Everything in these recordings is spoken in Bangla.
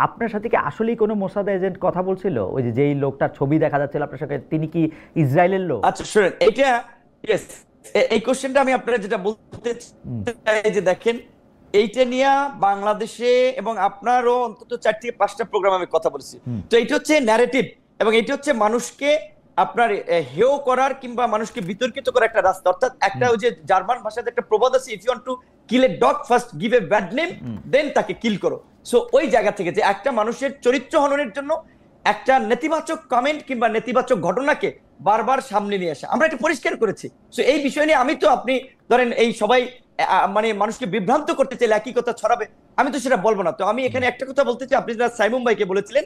আপনার সাথে কি আসলেই কোনো মোসাদ এজেন্ট কথা বলছিল? ওই যে যেই লোকটার ছবি দেখা যাচ্ছিল আপনার সাথে, তিনি কি ইসরায়েলের লোক? আচ্ছা শুনেন, এটা ইয়েস, এই কোশ্চেনটা আমি আপনারা যেটা বলতে চাই যে দেখেন, এইটা নিয়ে বাংলাদেশে এবং আপনারও অন্তত 4 থেকে 5টা প্রোগ্রাম আমি কথা বলেছি। তো এইটা হচ্ছে ন্যারেটিভ, এবং এটা হচ্ছে মানুষকে আপনার হেয় করার কিংবা মানুষকে বিতর্কিত করার একটা রাস্তা। অর্থাৎ একটা ওই যে জার্মান ভাষাতে একটা প্রবাদ আছে, if you want to kill a dog first give a bad name, then তাকে কিল করো। সো ওই জায়গা থেকে যে একটা মানুষের চরিত্র হননের জন্য একটা নেতিবাচক কমেন্ট কিংবা নেতিবাচক ঘটনাকে বারবার সামনে নিয়ে আসা, আমরা এটা পরিষ্কার করেছি। সো এই বিষয় নিয়ে আমি তো, আপনি ধরেন এই সবাই মানে মানুষকে বিভ্রান্ত করতে চাইলে একই কথা ছড়াবে, আমি তো সেটা বলবো না। তো আমি এখানে একটা কথা বলতে চাই, আপনি যেটা সাইমুম ভাইকে বলেছিলেন,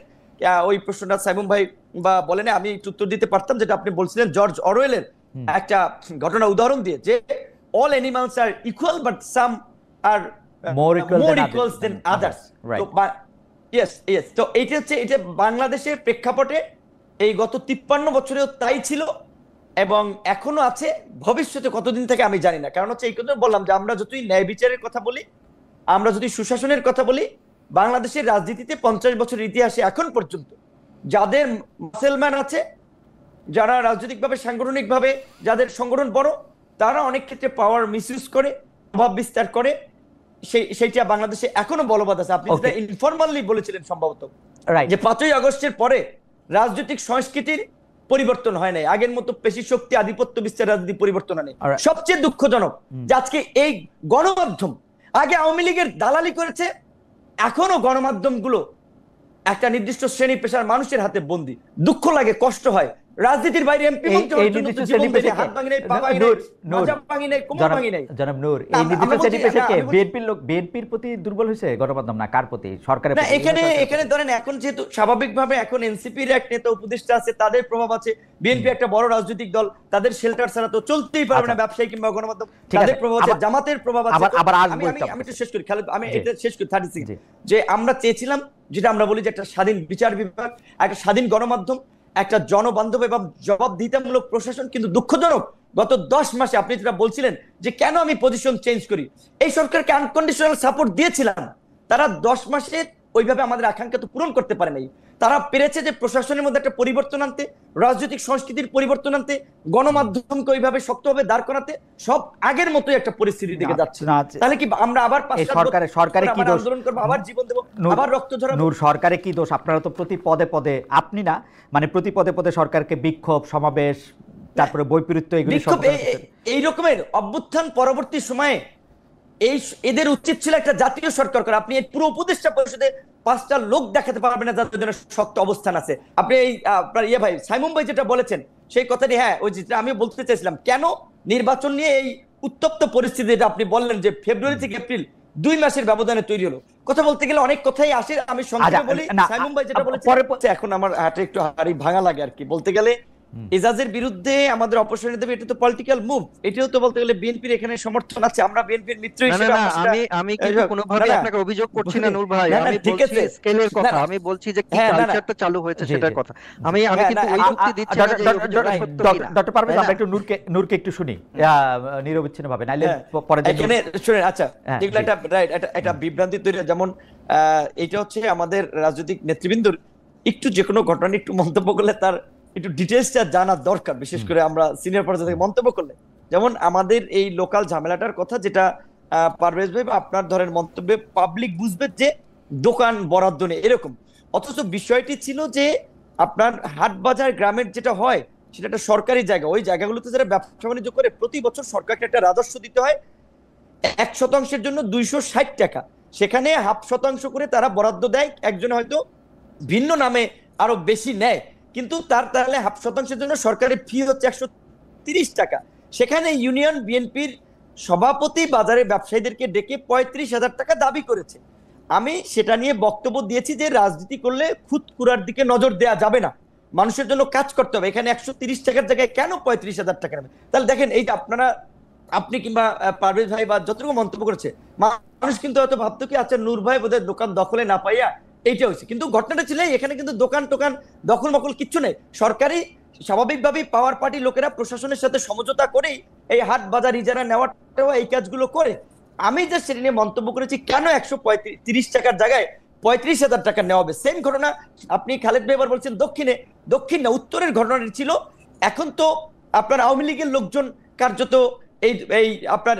ওই প্রশ্নটা সাইমুম ভাই বা বলেন, আমি একটু উত্তর দিতে পারতাম, যেটা আপনি বলছিলেন জর্জ অরওয়েলের একটা ঘটনা উদাহরণ দিয়ে, যে all animals are equal but some are more more equal equals than others. তো রাইট। ইয়েস ইয়েস, তো এইটা হচ্ছে, এটা বাংলাদেশের প্রেক্ষাপটে এই গত 53 বছরেও তাই ছিল এবং এখনো আছে, ভবিষ্যতে কতদিন থেকে আমি জানি না। কারণ হচ্ছে এই কথা বললাম যে আমরা যতই ন্যায় বিচারের কথা বলি, আমরা যদি সুশাসনের কথা বলি, বাংলাদেশের রাজনীতিতে 50 বছরের ইতিহাসে এখন পর্যন্ত যাদের মুসলমান আছে, যারা রাজনৈতিকভাবে সাংগঠনিকভাবে যাদের সংগঠন বড়, তারা অনেক ক্ষেত্রে পাওয়ার মিসইউজ করে, প্রভাব বিস্তার করে, সেইটা বাংলাদেশে এখনো বলবৎ আছে। আপনি যেটা ইনফরমালি বলেছিলেন সম্ভবত, যে 5ই আগস্টের পরে রাজনৈতিক সংস্কৃতির পরিবর্তন হয় নাই, আগের মতো পেশি শক্তি আধিপত্য বিস্তার রাজনীতি পরিবর্তন হয় নাই। সবচেয়ে দুঃখজনক যে আজকে এই গণমাধ্যম, আগে আওয়ামী লীগের দালালি করেছে, এখনো গণমাধ্যম গুলো একটা নির্দিষ্ট শ্রেণী পেশার মানুষের হাতে বন্দী। দুঃখ লাগে, কষ্ট হয়। রাজনীতির বাইরে এমপি মন্ত্রী হওয়ার জন্য তো জীবন দিয়ে হাত ভাঙি নাই, পা ভাঙি নাই, মাজা ভাঙি নাই, কোমর ভাঙি নাই। জনাব নূর, এই নির্দিষ্ট শ্রেণী পেশাকে বিএনপির লোক, বিএনপির প্রতি দুর্বল হয়েছে গণমাধ্যম, না কার প্রতি? সরকারের না, প্রতি? এখানে ধরেন এখন যেহেতু স্বাভাবিকভাবে এখন এনসিপির এক নেতা উপদেষ্টা আছে, তাদের প্রভাব আছে। বিএনপি একটা বড় রাজনৈতিক দল, তাদের শেল্টার ছাড়া তো চলতেই পারবে না, ব্যবসায়ী কিংবা গণমাধ্যম, তাদের প্রভাব আছে। জামাতের প্রভাব আছে। আমি তো শেষ করি খালেদ, আমি এটা শেষ করি 30 সেকেন্ড, যে আমরা চেয়েছিলাম, যেটা আমরা বলি যে একটা স্বাধীন বিচার বিভাগ, একটা স্বাধীন গণমাধ্যম, একটা জনবান্ধব এবং জবাবদিহিতামূলক প্রশাসন। কিন্তু দুঃখজনক, গত 10 মাসে আপনি যেটা বলছিলেন যে কেন আমি পজিশন চেঞ্জ করি, এই সরকারকে আনকন্ডিশনাল সাপোর্ট দিয়েছিলাম, তারা 10 মাসে ওইভাবে আমাদের আকাঙ্ক্ষা তো পূরণ করতে পারে নাই। তারা পেরেছে যে প্রশাসনের মধ্যে একটা পরিবর্তন আনতে, রাজনৈতিক সংস্কৃতির পরিবর্তন আনতে, গণমাধ্যমকে ওইভাবে শক্তভাবে দাঁড় করাতে, সব আগের মতোই একটা পরিস্থিতির দিকে যাচ্ছে। তাহলে কি আমরা আবার সরকারের কি দোষ? আন্দোলন করবো, আবার জীবন দেবো, আবার রক্ত ঝরাবো? নূর, সরকারের কি দোষ? আপনারা তো প্রতি পদে পদে, আপনি না মানে প্রতি পদে পদে সরকারকে বিক্ষোভ সমাবেশ, তারপরে বৈপরীত্য, এগুলি সব এই রকমের অভ্যুত্থান পরবর্তী সময়ে এদের উচিত ছিল একটা জাতীয় সরকার করা। আপনি পুরো উপদেষ্টা পরিষদে 5টা লোক দেখাতে পারবেন না যাদের জন্য শক্ত অবস্থান আছে। আপনি এই আপনার ভাই সাইমুম ভাই যেটা বলেছেন সেই কথাটি, হ্যাঁ ওই যেটা আমি বলতে চাইছিলাম, কেন নির্বাচন নিয়ে এই উত্তপ্ত পরিস্থিতি, এটা আপনি বললেন যে ফেব্রুয়ারি থেকে এপ্রিল 2 মাসের ব্যবধানে তৈরি হলো। কথা বলতে গেলে অনেক কথাই আসে, আমি সংক্ষেপে বলি। সাইমুম ভাই যেটা বলেছেন, এখন আমার হাতে একটু হাড়ি ভাঙা লাগে আর কি বলতে গেলে, এজাজের বিরুদ্ধে আমাদের অপসারণ দেবে, এটা তো পলিটিক্যাল মুভ। এটাও তো বলতে গেলে বিএনপির এখানে সমর্থন আছে, আমরা বিএনপির মিত্র হিসেবে। আমি কিন্তু কোনোভাবে আপনাকে অভিযোগ করছি না নূর ভাই, আমি বলছি স্কেলের কথা, আমি বলছি যে কি কালচারটা চালু হয়েছে সেটার কথা। আমি কিন্তু ওই যুক্তি দিচ্ছি না যে ডক্টর পারভেজ, আমরা একটু নূরকে একটু শুনি নিরবিচ্ছিন্নভাবে, নাইলে পরে এখানে শুনেন। আচ্ছা, যেগুলো একটা বিভ্রান্তি তৈরি, যেমন এটা হচ্ছে আমাদের রাজনৈতিক নেতৃবৃন্দর একটু যে কোনো ঘটনা একটু মন্তব্য করলে তার একটু ডিটেইলসটা জানার দরকার, বিশেষ করে আমরা সিনিয়র পর্যায়ে থেকে মন্তব্য করলে। যেমন আমাদের এই লোকাল ঝামেলাটার কথা, যেটা পারভেজ ভাই আপনার ধরেন মন্তব্যে পাবলিক বুঝবে যে দোকান বরাদ্দ নেই এরকম, অথচ বিষয়টি ছিল যে আপনার হাট বাজার গ্রামের যেটা হয় সেটা একটা সরকারি জায়গা, ওই জায়গাগুলোতে যারা ব্যবসা বাণিজ্য করে প্রতি বছর সরকারকে একটা রাজস্ব দিতে হয় 1% জন্য 260 টাকা, সেখানে 0.5% করে তারা বরাদ্দ দেয়। একজন হয়তো ভিন্ন নামে আরো বেশি নেয়, কিন্তু তাহলে 0.5% জন্য সরকারের ফি হচ্ছে 130 টাকা। সেখানে ইউনিয়ন বিএনপির সভাপতি বাজারে ব্যবসায়ীদেরকে ডেকে 35,000 টাকা দাবি করেছে। আমি সেটা নিয়ে বক্তব্য দিয়েছি যে রাজনীতি করলে খুঁতখুরার দিকে নজর দেওয়া যাবে না, মানুষের জন্য কাজ করতে হবে। এখানে 130 টাকার জায়গায় কেন 35,000 টাকা নেবে? তাহলে দেখেন, এই যে আপনি কিংবা পারভেজ ভাই বা যতটুকু মন্তব্য করেছে, মানুষ কিন্তু হয়তো ভাবতো কি আচ্ছা নূর ভাই বোধহয় দোকান দখলে না পাইয়া এইটা হয়েছে, কিন্তু ঘটনাটা ছিল এখানে কিন্তু দোকান টোকান দখল মকল কিচ্ছু নেই। সরকারি স্বাভাবিকভাবেই পাওয়ার পার্টি লোকেরা প্রশাসনের সাথে সমঝোতা করেই এই হাট বাজার ইজারা নেওয়াটাও এই কাজগুলো করে। আমি যে সেটা নিয়ে মন্তব্য করেছি, কেন 135 টাকার জায়গায় 35,000 টাকা নেওয়া হবে। সেম ঘটনা আপনি খালেদ ভাই এবার বলছেন দক্ষিণ না উত্তরের ঘটনাটি ছিল। এখন তো আপনার আওয়ামী লীগের লোকজন কার্যত এই আপনার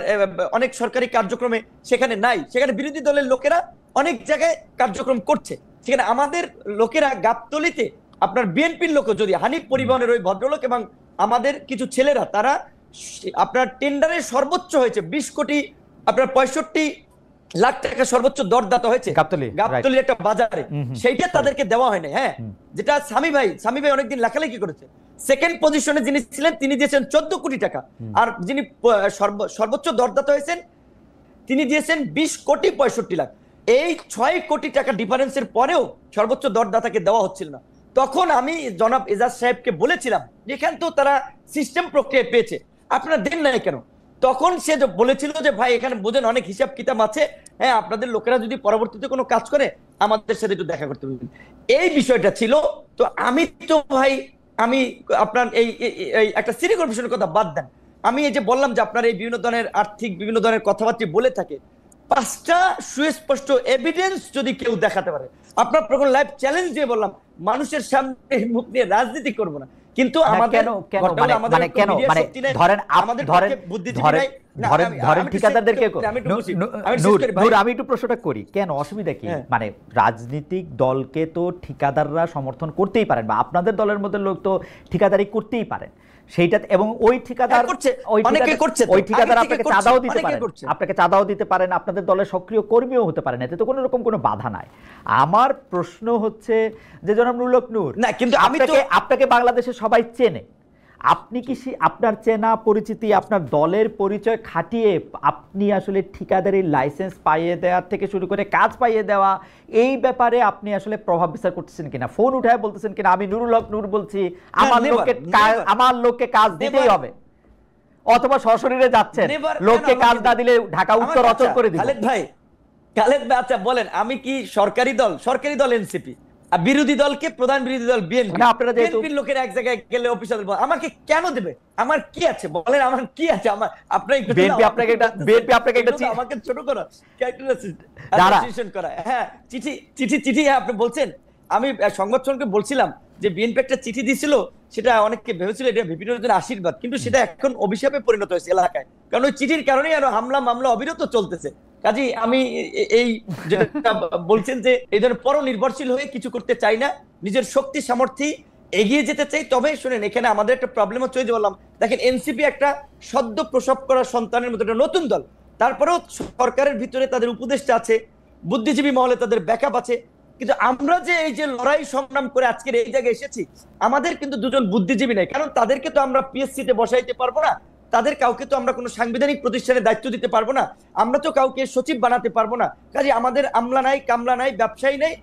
অনেক সরকারি কার্যক্রমে সেখানে নাই, সেখানে বিরোধী দলের লোকেরা অনেক জায়গায় কার্যক্রম করছে, সেখানে আমাদের লোকেরা গাবতলীতে আপনার বিএনপির লোক যদি হানিফ পরিবহনের ওই ভদ্রলোক এবং আমাদের কিছু ছেলেরা তারা আপনার টেন্ডারে সর্বোচ্চ হয়েছে 20 কোটি আপনার 65 লাখ টাকা সর্বোচ্চ দরদাতা হয়েছে গাবতলীর একটা বাজারে, সেইটা তাদেরকে দেওয়া হয় না। হ্যাঁ, যেটা স্বামী ভাই অনেকদিন লেখালেখি করেছে, সেকেন্ড পজিশনে যিনি ছিলেন তিনি দিয়েছেন 14 কোটি টাকা, আর যিনি সর্বোচ্চ দরদাতা হয়েছেন তিনি দিয়েছেন 20 কোটি 65 লাখ। এই 6 কোটি টাকা ডিফারেন্সের পরেও সর্বোচ্চ দরদাতাকে দেওয়া হচ্ছিল না। তখন আমি জনাব এজাজ সাহেবকে বলেছিলাম যেখান তো তারা সিস্টেম প্রক্রিয়া পেয়েছে, আপনারা দেন নাই কেন? তখন সে বলেছিল যে ভাই এখানে বোঝেন অনেক হিসাব কিতাব আছে, হ্যাঁ আপনাদের লোকেরা যদি পরবর্তীতে কোনো কাজ করে আমাদের সাথে একটু দেখা করতে পারবেন, এই বিষয়টা ছিল। তো আমি তো ভাই আমি আপনার এই একটা সিটি কর্পোরেশনের কথা বাদ দেন, আমি এই যে বললাম যে আপনার এই বিভিন্ন ধরনের আর্থিক বিভিন্ন ধরনের কথাবার্তা বলে থাকে, 5টা সুস্পষ্ট এভিডেন্স যদি কেউ দেখাতে পারে, আপনার প্রকল্প লাইভ চ্যালেঞ্জ দিয়ে বললাম মানুষের সামনে মুখ নিয়ে রাজনীতি করব না, কিন্তু আমাদের আমি একটু প্রশ্নটা করি, কেন অসুবিধা কি? মানে রাজনৈতিক দলকে তো ঠিকাদাররা সমর্থন করতেই পারেন, বা আপনাদের দলের মধ্যে লোক তো ঠিকাদারি করতেই পারেন, সেইটা এবং ওই ঠিকাদার আপনাকে চাঁদাও দিতে পারেন, আপনাদের দলের সক্রিয় কর্মীও হতে পারেন, এতে তো কোনো রকম কোনো বাধা নাই। আমার প্রশ্ন হচ্ছে যে জনাব নুরুল হক নূর, না কিন্তু আপনাকে বাংলাদেশে সবাই চেনে, আপনি কি আপনার চেনা পরিচিতি আপনার দলের পরিচয় খাটিয়ে আপনি আসলে ঠিকাদারির লাইসেন্স পাইয়ে দেওয়ার থেকে শুরু করে কাজ পাইয়ে দেওয়া এই ব্যাপারে আপনি আসলে প্রভাব বিস্তার করতেছেন কিনা? ফোন উঠায় বলতেছেন কিনা আমি নুরুল হক নূর বলছি, আমার লোককে কাজ দিতেই হবে, অথবা সশরীরে যাচ্ছেন, লোককে কাজ না দিলে ঢাকা উত্তর অচল করে দিবেন? খালেদ ভাই আচ্ছা বলেন, আমি কি সরকারি দল এনসিপি আর বিরোধী দলকে প্রধান বিরোধী দল বিএনপি, আপনারা বিএনপির লোকের এক জায়গায় গেলে অফিসার আমাকে কেন দেবে? আমার কি আছে বলেন, আমার কি আছে? আমার বিএনপি আপনাকে একটা আমাকে ছোট করা ক্যারেক্টারাইজেশন করা, হ্যাঁ চিঠি হ্যাঁ আপনি বলছেন, আমি সংবাদকে বলছিলাম যে বিএনপি একটা চিঠি দিয়েছিল, সেটা অনেককে ভেবেছিল এটা ভিপিনের জন্য আশীর্বাদ, কিন্তু সেটা এখন অভিশাপে পরিণত হয়েছে এলাকায়, কারণ ওই চিঠির কারণেই আরো হামলা মামলা অবিরত চলতেছে। কাজী আমি এই যেটা বলছেন যে এই ধরনের পরনির্ভরশীল হয়ে কিছু করতে চাই না, নিজের শক্তি সামর্থ্যে এগিয়ে যেতে চাই। তবে শুনেন, এখানে আমাদের একটা প্রবলেম হচ্ছে, যে বললাম দেখেন এনসিপি একটা সদ্য প্রসব করা সন্তানের মতো একটা নতুন দল, তারপরেও সরকারের ভিতরে তাদের উপদেষ্টা আছে, বুদ্ধিজীবী মহলে তাদের ব্যাকআপ আছে, কিন্তু আমরা যে এই যে লড়াই সংগ্রাম করে আজকের এই জায়গায় এসেছি, আমাদের কিন্তু দুজন বুদ্ধিজীবী নাই, কারণ তাদেরকে তো আমরা পিএসসিতে বসাইতে পারবো না, তাদের কাউকে তো আমরা কোনো সাংবিধানিক প্রতিষ্ঠানে দায়িত্ব দিতে পারবো না, আমরা তো কাউকে সচিব বানাতে পারবো না, কাজে আমাদের আমলা নাই, কামলা নাই, ব্যবসায়ী নাই,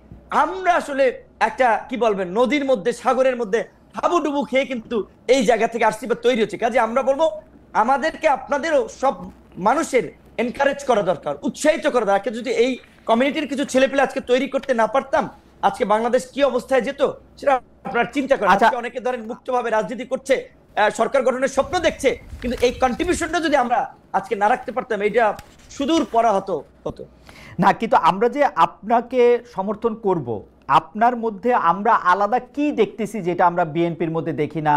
আমরা আসলে একটা কি বলবেন নদীর মধ্যে সাগরের মধ্যে হাবুডুবু খেয়ে কিন্তু এই জায়গা থেকে আসছি বা তৈরি হচ্ছে। কাজে আমরা বলবো আমাদেরকে আপনাদেরও সব মানুষের এনকারেজ করা দরকার, উৎসাহিত করা দরকার। যদি এই কমিউনিটির কিছু ছেলেপেলে আজকে তৈরি করতে না পারতাম, আজকে বাংলাদেশ কি অবস্থায় যেত সেটা আপনারা চিন্তা করেন। অনেকে ধরেন মুক্তভাবে রাজনীতি করছে, সরকার গঠনের স্বপ্ন দেখছে, কিন্তু এই কন্ট্রিবিউশনটা যদি আমরা আজকে না রাখতে পারতাম, এটা সুদূর পরা হতো। না, কিন্তু আমরা যে আপনাকে সমর্থন করব, আপনার মধ্যে আমরা আলাদা কি দেখতেছি যেটা আমরা বিএনপির মধ্যে দেখি না,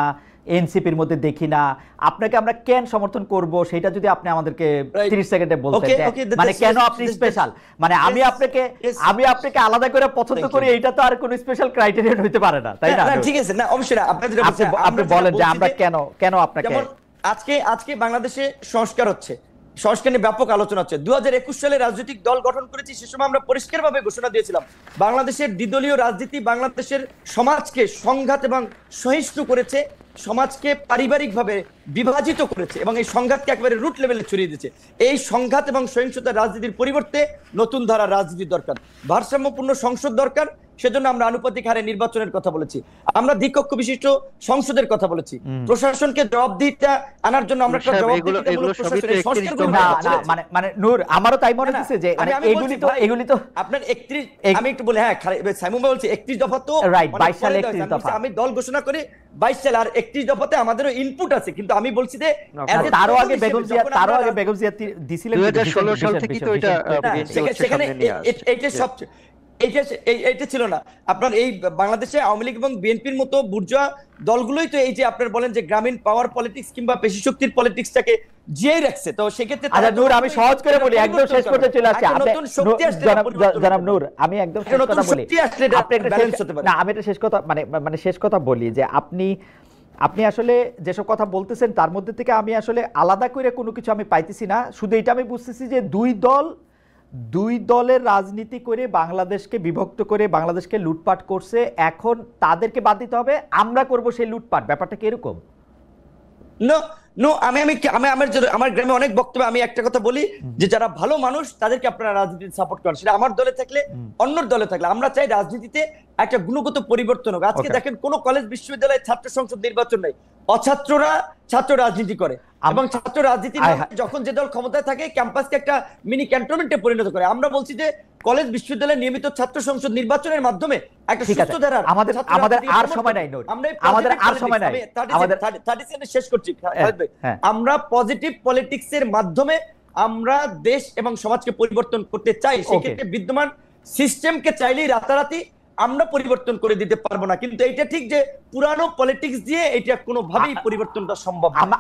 এনসিপির মধ্যে দেখি না? আপনাকে আমরা কেন সমর্থন করব সেটা যদি আপনি আমাদেরকে 30 সেকেন্ডে বলতেন, মানে কেন আপনি স্পেশাল, মানে আমি আপনাকে আলাদা করে পছন্দ করি, এটা তো আর কোনো স্পেশাল ক্রাইটেরিয়া হইতে পারে না, তাই না? ঠিক আছে, না অবশ্যই না, আপনি বলেন যে আমরা কেন আপনাকে। যেমন আজকে বাংলাদেশে সংস্কার হচ্ছে, সংস্কার নিয়ে ব্যাপক আলোচনা হচ্ছে। 2021 সালে রাজনৈতিক দল গঠন করেছি, সে সময় আমরা পরিষ্কারভাবে ঘোষণা দিয়েছিলাম বাংলাদেশের দ্বিদলীয় রাজনীতি বাংলাদেশের সমাজকে সংঘাত এবং সহিষ্ণু করেছে, সমাজকে পারিবারিকভাবে বিভাজিত করেছে এবং এই সংঘাতকে একেবারে রুট লেভেলে ছড়িয়ে দিয়েছে। এই সংঘাত এবং সহিংসতার রাজনীতির পরিবর্তে নতুন ধারার রাজনীতি দরকার, ভারসাম্যপূর্ণ সংসদ দরকার। সেজন্য আমরা আনুপাতিক হারে নির্বাচনের কথা বলেছি, আমরা দ্বিকক্ষ বিশিষ্ট সংসদের কথা বলেছি, প্রশাসনকে জবাবদিহিতা আনার জন্য আমরা একটা জবাবদিহিতামূলক প্রশাসনের সংস্কার করব। মানে নূর, আমারও তাই মনে হচ্ছে যে মানে এগুলি তো আপনার 31, আমি একটু বলি, হ্যাঁ সাইমুম ভাই বলছি 31 দফা তো রাইট, 22 সালে 31 দফা আমি দল ঘোষণা করে 22 সালে, আর 31 দফাতে আমাদেরও ইনপুট আছে, কিন্তু আমি বলছি যে তারও আগে বেগম জিয়া দিছিলেন 2016 সাল থেকে তো এটা সেখানে এটা সবচেয়ে এইটা ছিল না আপনার এই বাংলাদেশে আওয়ামী লীগ এবং বিএনপির মতো বুর্জোয়া দলগুলোই তো এই যে আপনার বলেন যে গ্রামীণ পাওয়ার পলিটিক্স কিংবা পেশি শক্তির পলিটিক্সটাকে জিয়ে রাখছে। তো সেক্ষেত্রে আচ্ছা নূর, আমি সহজ করে বলি, একদম শেষ করতে চলে আসছি। নতুন শক্তি আসলে জনাব নূর, আমি একদম শেষ কথা বলি, আপনি একটা না, আমি একটা শেষ কথা মানে শেষ কথা বলি যে আপনি আসলে যেসব কথা বলতেছেন তার মধ্যে থেকে আমি আসলে আলাদা করে কোনো কিছু আমি পাইতেছি না। শুধু এটা আমি বুঝতেছি যে দুই দলের রাজনীতি করে বাংলাদেশকে বিভক্ত করে বাংলাদেশকে লুটপাট করছে, এখন তাদেরকে বাদ দিতে হবে, আমরা করব সেই লুটপাট। ব্যাপারটা কি এরকম? আমার গ্রামে অনেক বক্তব্য আমি একটা কথা বলি যে যারা ভালো মানুষ তাদেরকে আপনারা রাজনীতিতে সাপোর্ট করেন, সেটা আমার দলে থাকলে অন্য দলে থাকলে। আমরা চাই রাজনীতিতে একটা গুণগত পরিবর্তন হোক। আজকে দেখেন কোন কলেজ বিশ্ববিদ্যালয়ে ছাত্র সংসদ নির্বাচন নেই, অছাত্ররা ছাত্র রাজনীতি করে এবং ছাত্র রাজনীতি যখন যে দল ক্ষমতায় থাকে ক্যাম্পাসকে একটা মিনি ক্যান্টনমেন্টে পরিণত করে। আমরা বলছি যে কলেজ বিশ্ববিদ্যালয়ের নিয়মিত ছাত্র সংসদ নির্বাচনের মাধ্যমে একটা সুস্থ ধারার আমাদের আর সময় নাই নূর, আমাদের আর সময় নাই, আমাদের 30 সেকেন্ড শেষ করছি। আমরা পজিটিভ পলিটিক্স এর মাধ্যমে আমরা দেশ এবং সমাজকে পরিবর্তন করতে চাই। সেক্ষেত্রে বিদ্যমান সিস্টেমকে চাইলেই রাতারাতি আমরা পরিবর্তন করে দিতে পারবো না, কিন্তু এটা ঠিক যে পুরানো পলিটিক্স দিয়ে এটা কোনোভাবেই পরিবর্তনটা সম্ভব না।